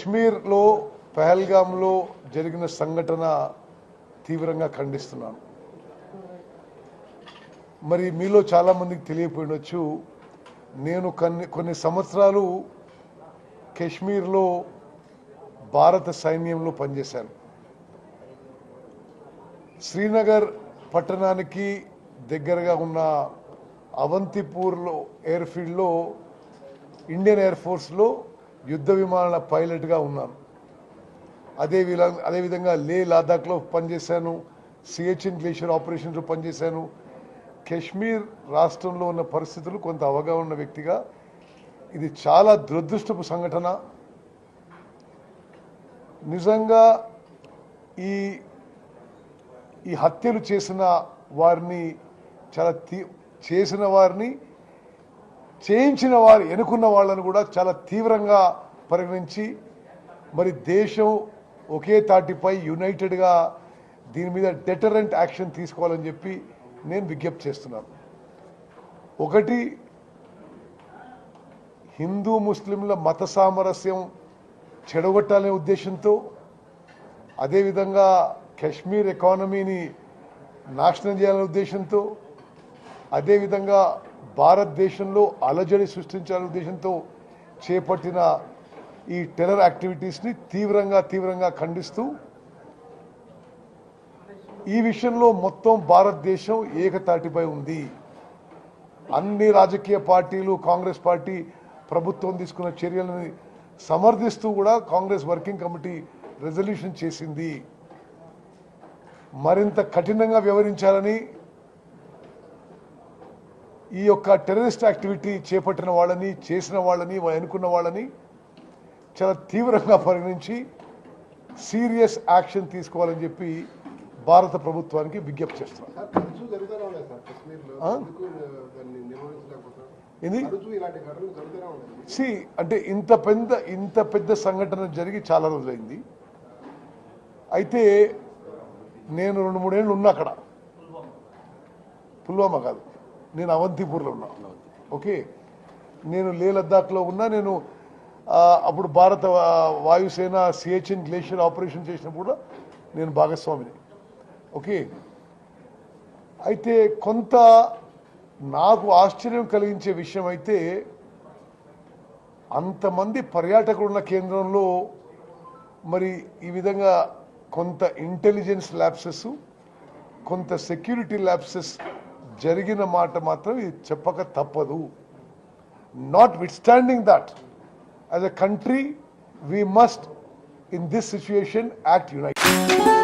కశ్మీర్లో పహల్గామ్లో జరిగిన సంఘటన తీవ్రంగా ఖండిస్తున్నాను. మరి మీలో చాలామందికి తెలియపోయినచ్చు, నేను కొన్ని సంవత్సరాలు కశ్మీర్లో భారత సైన్యంలో పనిచేశాను. శ్రీనగర్ పట్టణానికి దగ్గరగా ఉన్న అవంతిపూర్లో ఎయిర్ఫీల్డ్లో ఇండియన్ ఎయిర్ ఫోర్స్లో యుద్ధ విమానాల పైలట్గా ఉన్నాను. అదేవిధంగా లే లదాఖ్లో పనిచేశాను, సిహెచ్ఎన్ గ్లేషియర్ ఆపరేషన్స్లో పనిచేశాను. కశ్మీర్ రాష్ట్రంలో ఉన్న పరిస్థితులు కొంత అవగాహన ఉన్న వ్యక్తిగా ఇది చాలా దురదృష్టపు సంఘటన. నిజంగా ఈ హత్యలు చేసిన వారిని చేయించిన వారు ఎన్నుకున్న వాళ్ళని కూడా చాలా తీవ్రంగా పరిగణించి మరి దేశం ఒకే తాటిపై యునైటెడ్గా దీని మీద డెటరెంట్ యాక్షన్ తీసుకోవాలని చెప్పి నేను విజ్ఞప్తి చేస్తున్నాను. ఒకటి, హిందూ ముస్లింల మత సామరస్యం చెడగొట్టాలనే ఉద్దేశంతో, అదేవిధంగా కశ్మీర్ ఎకానమీని నాశనం చేయాలనే ఉద్దేశంతో, అదేవిధంగా భారతదేశంలో అలజడి సృష్టించాలనే ఉద్దేశంతో చేపట్టిన ఈ టెర్రర్ యాక్టివిటీస్ని తీవ్రంగా ఖండిస్తూ ఈ విషయంలో మొత్తం భారతదేశం ఏకతాటిపై ఉంది. అన్ని రాజకీయ పార్టీలు, కాంగ్రెస్ పార్టీ ప్రభుత్వం తీసుకున్న చర్యలను సమర్థిస్తూ కూడా కాంగ్రెస్ వర్కింగ్ కమిటీ రెజల్యూషన్ చేసింది. మరింత కఠినంగా వ్యవహరించాలని, ఈ యొక్క టెర్రరిస్ట్ యాక్టివిటీ చేపట్టిన వాళ్ళని, చేసిన వాళ్ళని, ఎన్నుకున్న వాళ్ళని చాలా తీవ్రంగా పరిగణించి సీరియస్ యాక్షన్ తీసుకోవాలని చెప్పి భారత ప్రభుత్వానికి విజ్ఞప్తి చేస్తున్నాం. అంటే ఇంత పెద్ద సంఘటన జరిగి చాలా రోజులైంది. అయితే నేను 2-3 ఏళ్ళు ఉన్నా అక్కడ. పుల్వామా కాదు, నేను అవంతిపూర్లో ఉన్నా. ఓకే, నేను లే లద్దాఖ్లో ఉన్నా. నేను అప్పుడు భారత వాయుసేన సిహెచ్ఎన్ గ్లేషియర్ ఆపరేషన్ చేసినప్పుడు నేను భాగస్వామిని. ఓకే, అయితే కొంత నాకు ఆశ్చర్యం కలిగించే విషయం అయితే, అంతమంది పర్యాటకులు ఉన్న కేంద్రంలో మరి ఈ విధంగా కొంత ఇంటెలిజెన్స్ ల్యాప్సెస్, కొంత సెక్యూరిటీ ల్యాప్సెస్ జరిగిన మాట మాత్రం ఇది చెప్పక తప్పదు. Notwithstanding that, as a country, we must, in this situation, act united.